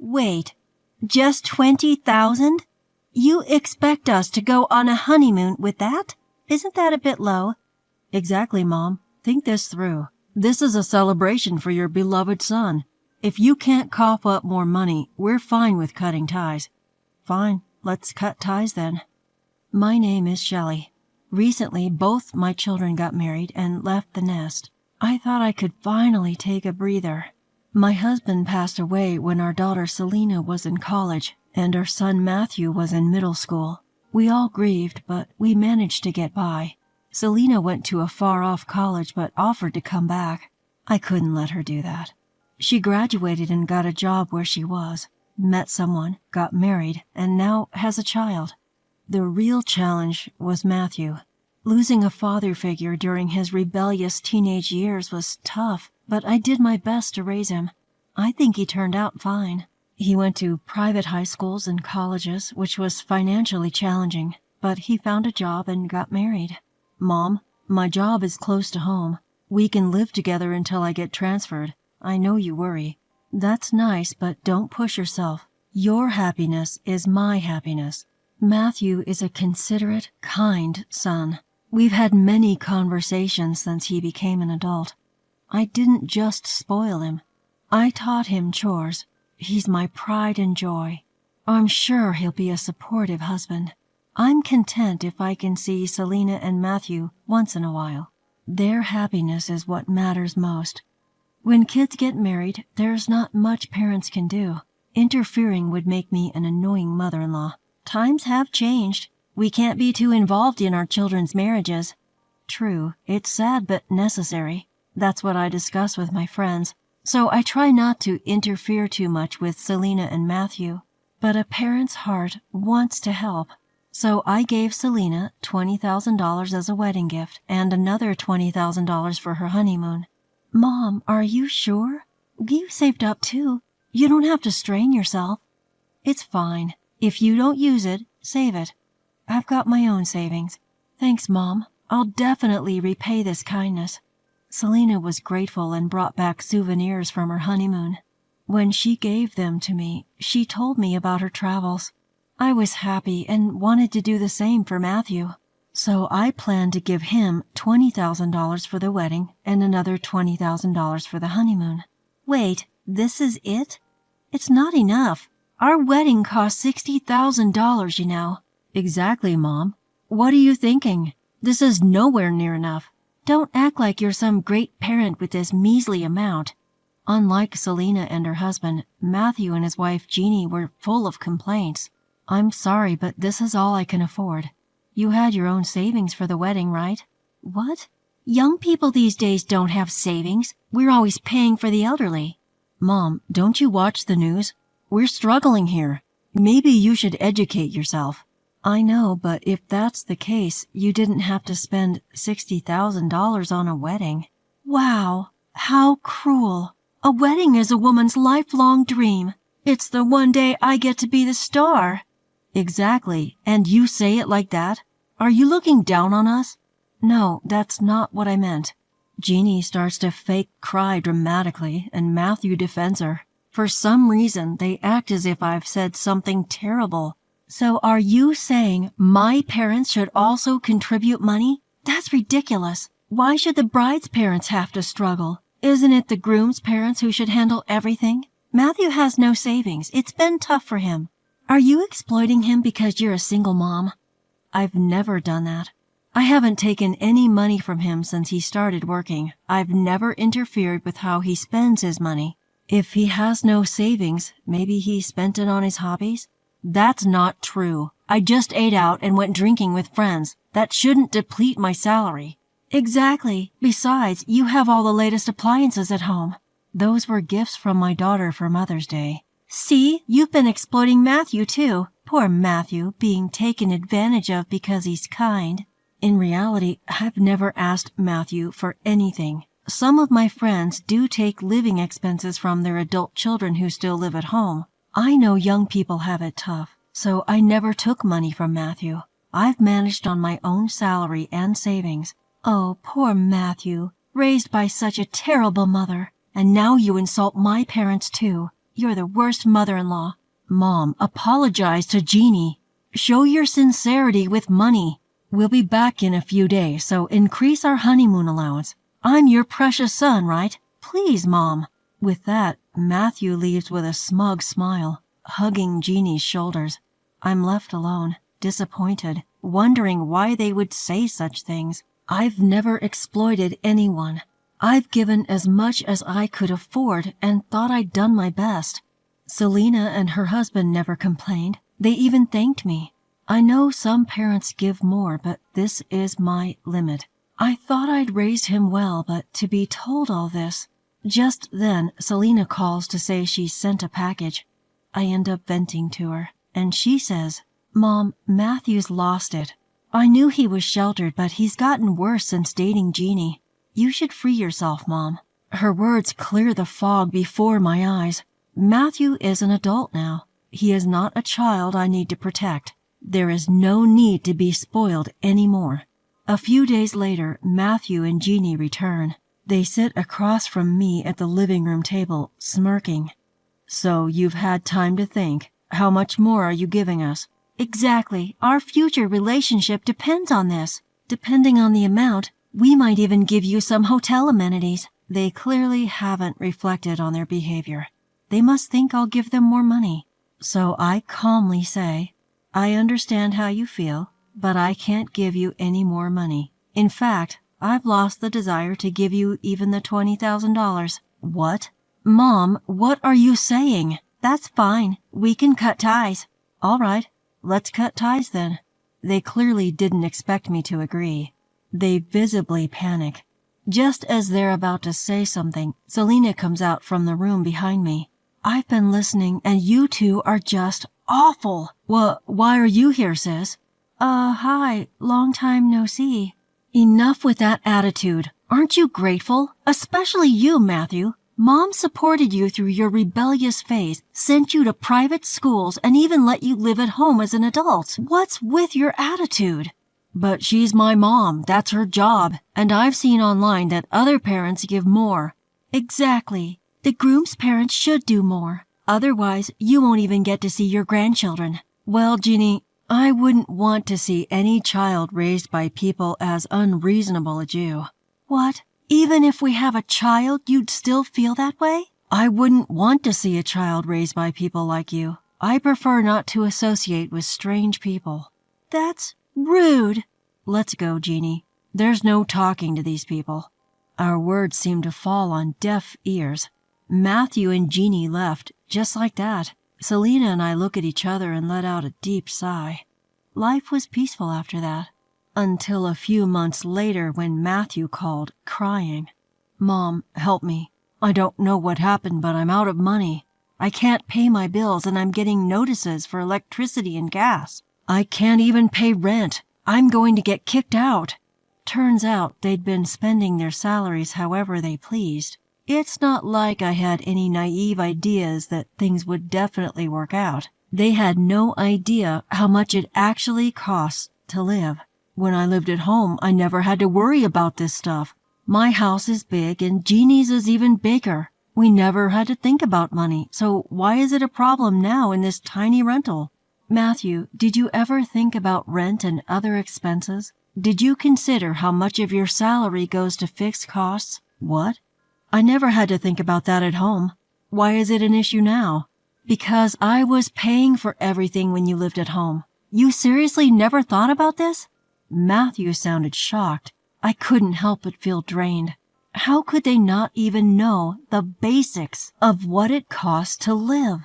Wait, just 20,000? You expect us to go on a honeymoon with that? Isn't that a bit low? Exactly, Mom. Think this through. This is a celebration for your beloved son. If you can't cough up more money, we're fine with cutting ties. Fine, let's cut ties then. My name is Shelley. Recently, both my children got married and left the nest. I thought I could finally take a breather. My husband passed away when our daughter Selena was in college and our son Matthew was in middle school. We all grieved, but we managed to get by. Selena went to a far-off college but offered to come back. I couldn't let her do that. She graduated and got a job where she was, met someone, got married, and now has a child. The real challenge was Matthew. Losing a father figure during his rebellious teenage years was tough, but I did my best to raise him. I think he turned out fine. He went to private high schools and colleges, which was financially challenging, but he found a job and got married. Mom, my job is close to home. We can live together until I get transferred. I know you worry. That's nice, but don't push yourself. Your happiness is my happiness. Matthew is a considerate, kind son. We've had many conversations since he became an adult. I didn't just spoil him. I taught him chores. He's my pride and joy. I'm sure he'll be a supportive husband. I'm content if I can see Selena and Matthew once in a while. Their happiness is what matters most. When kids get married, there's not much parents can do. Interfering would make me an annoying mother-in-law. Times have changed. We can't be too involved in our children's marriages. True, it's sad but necessary. That's what I discuss with my friends. So I try not to interfere too much with Selena and Matthew. But a parent's heart wants to help. So I gave Selena $20,000 as a wedding gift and another $20,000 for her honeymoon. Mom, are you sure? You saved up too. You don't have to strain yourself. It's fine. If you don't use it, save it. I've got my own savings. Thanks, Mom. I'll definitely repay this kindness. Selena was grateful and brought back souvenirs from her honeymoon. When she gave them to me, she told me about her travels. I was happy and wanted to do the same for Matthew. So I planned to give him $20,000 for the wedding and another $20,000 for the honeymoon. Wait, this is it? It's not enough. Our wedding cost $60,000, you know. Exactly, Mom. What are you thinking? This is nowhere near enough. Don't act like you're some great parent with this measly amount. Unlike Selena and her husband, Matthew and his wife Jeannie were full of complaints. I'm sorry, but this is all I can afford. You had your own savings for the wedding, right? What? Young people these days don't have savings. We're always paying for the elderly. Mom, don't you watch the news? We're struggling here. Maybe you should educate yourself. I know, but if that's the case, you didn't have to spend $60,000 on a wedding. Wow, how cruel. A wedding is a woman's lifelong dream. It's the one day I get to be the star. Exactly, and you say it like that? Are you looking down on us? No, that's not what I meant. Jeannie starts to fake cry dramatically, and Matthew defends her. For some reason, they act as if I've said something terrible. So are you saying my parents should also contribute money? That's ridiculous. Why should the bride's parents have to struggle? Isn't it the groom's parents who should handle everything? Matthew has no savings. It's been tough for him. Are you exploiting him because you're a single mom? I've never done that. I haven't taken any money from him since he started working. I've never interfered with how he spends his money. If he has no savings, maybe he spent it on his hobbies? That's not true. I just ate out and went drinking with friends. That shouldn't deplete my salary. Exactly. Besides, you have all the latest appliances at home. Those were gifts from my daughter for Mother's Day. See, you've been exploiting Matthew too. Poor Matthew, being taken advantage of because he's kind. In reality, I've never asked Matthew for anything. Some of my friends do take living expenses from their adult children who still live at home. I know young people have it tough, so I never took money from Matthew. I've managed on my own salary and savings. Oh, poor Matthew, raised by such a terrible mother. And now you insult my parents too. You're the worst mother-in-law. Mom, apologize to Jeannie. Show your sincerity with money. We'll be back in a few days, so increase our honeymoon allowance. I'm your precious son, right? Please, Mom. With that, Matthew leaves with a smug smile, hugging Jeannie's shoulders. I'm left alone, disappointed, wondering why they would say such things. I've never exploited anyone. I've given as much as I could afford and thought I'd done my best. Selena and her husband never complained. They even thanked me. I know some parents give more, but this is my limit. I thought I'd raised him well, but to be told all this. Just then, Selena calls to say she sent a package. I end up venting to her, and she says, Mom, Matthew's lost it. I knew he was sheltered, but he's gotten worse since dating Jeannie. You should free yourself, Mom. Her words clear the fog before my eyes. Matthew is an adult now. He is not a child I need to protect. There is no need to be spoiled anymore. A few days later, Matthew and Jeannie return. They sit across from me at the living room table, smirking. So you've had time to think. How much more are you giving us? Exactly. Our future relationship depends on this. Depending on the amount, we might even give you some hotel amenities. They clearly haven't reflected on their behavior. They must think I'll give them more money. So I calmly say, I understand how you feel, but I can't give you any more money. In fact, I've lost the desire to give you even the $20,000. What? Mom, what are you saying? That's fine. We can cut ties. All right, let's cut ties then. They clearly didn't expect me to agree. They visibly panic. Just as they're about to say something, Selena comes out from the room behind me. I've been listening, and you two are just awful. Why are you here, sis? Hi. Long time no see. Enough with that attitude. Aren't you grateful? Especially you, Matthew. Mom supported you through your rebellious phase, sent you to private schools, and even let you live at home as an adult. What's with your attitude? But she's my mom. That's her job. And I've seen online that other parents give more. Exactly. The groom's parents should do more. Otherwise, you won't even get to see your grandchildren. Well, Jeannie, I wouldn't want to see any child raised by people as unreasonable as you. What? Even if we have a child, you'd still feel that way? I wouldn't want to see a child raised by people like you. I prefer not to associate with strange people. That's rude. Let's go, Jeannie. There's no talking to these people. Our words seemed to fall on deaf ears. Matthew and Jeannie left, just like that. Selena and I look at each other and let out a deep sigh. Life was peaceful after that. Until a few months later when Matthew called, crying. Mom, help me. I don't know what happened, but I'm out of money. I can't pay my bills and I'm getting notices for electricity and gas. I can't even pay rent. I'm going to get kicked out. Turns out they'd been spending their salaries however they pleased. It's not like I had any naive ideas that things would definitely work out. They had no idea how much it actually costs to live. When I lived at home, I never had to worry about this stuff. My house is big and Jeannie's is even bigger. We never had to think about money, so why is it a problem now in this tiny rental? Matthew, did you ever think about rent and other expenses? Did you consider how much of your salary goes to fixed costs? What? I never had to think about that at home. Why is it an issue now? Because I was paying for everything when you lived at home. You seriously never thought about this? Matthew sounded shocked. I couldn't help but feel drained. How could they not even know the basics of what it costs to live?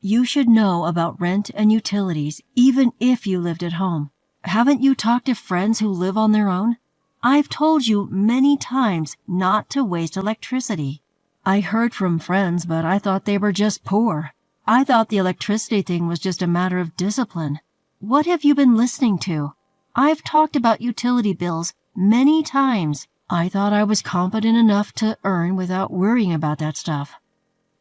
You should know about rent and utilities even if you lived at home. Haven't you talked to friends who live on their own? I've told you many times not to waste electricity. I heard from friends, but I thought they were just poor. I thought the electricity thing was just a matter of discipline. What have you been listening to? I've talked about utility bills many times. I thought I was competent enough to earn without worrying about that stuff.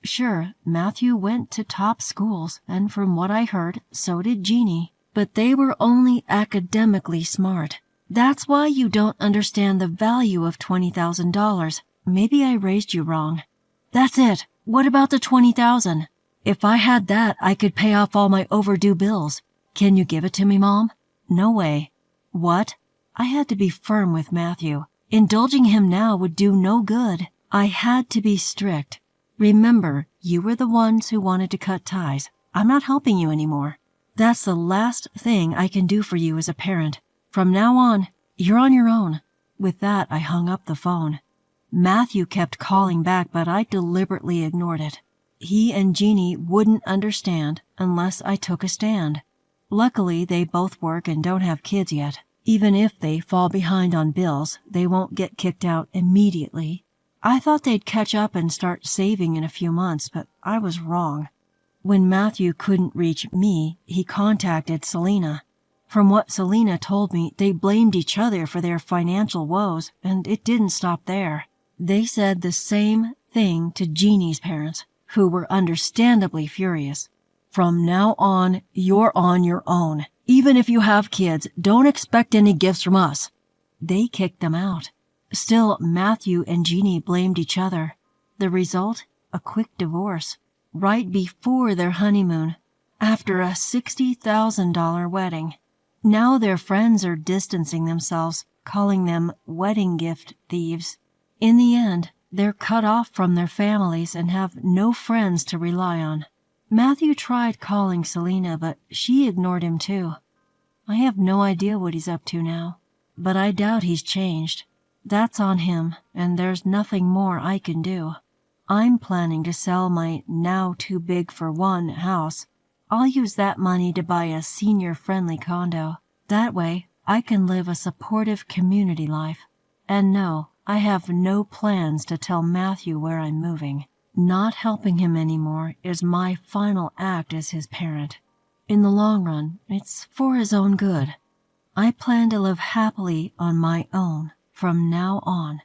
Sure, Matthew went to top schools, and from what I heard, so did Jeannie. But they were only academically smart. That's why you don't understand the value of $20,000. Maybe I raised you wrong. That's it. What about the $20,000? If I had that, I could pay off all my overdue bills. Can you give it to me, Mom? No way. What? I had to be firm with Matthew. Indulging him now would do no good. I had to be strict. Remember, you were the ones who wanted to cut ties. I'm not helping you anymore. That's the last thing I can do for you as a parent. From now on, you're on your own. With that, I hung up the phone. Matthew kept calling back, but I deliberately ignored it. He and Jeannie wouldn't understand unless I took a stand. Luckily, they both work and don't have kids yet. Even if they fall behind on bills, they won't get kicked out immediately. I thought they'd catch up and start saving in a few months, but I was wrong. When Matthew couldn't reach me, he contacted Selena. From what Selena told me, they blamed each other for their financial woes, and it didn't stop there. They said the same thing to Jeannie's parents, who were understandably furious. From now on, you're on your own. Even if you have kids, don't expect any gifts from us. They kicked them out. Still, Matthew and Jeannie blamed each other. The result? A quick divorce. Right before their honeymoon, after a $60,000 wedding. Now their friends are distancing themselves, calling them wedding gift thieves. In the end, they're cut off from their families and have no friends to rely on. Matthew tried calling Selena, but she ignored him too. I have no idea what he's up to now, but I doubt he's changed. That's on him, and there's nothing more I can do. I'm planning to sell my now-too-big-for-one house. I'll use that money to buy a senior-friendly condo. That way, I can live a supportive community life. And no, I have no plans to tell Matthew where I'm moving. Not helping him anymore is my final act as his parent. In the long run, it's for his own good. I plan to live happily on my own from now on.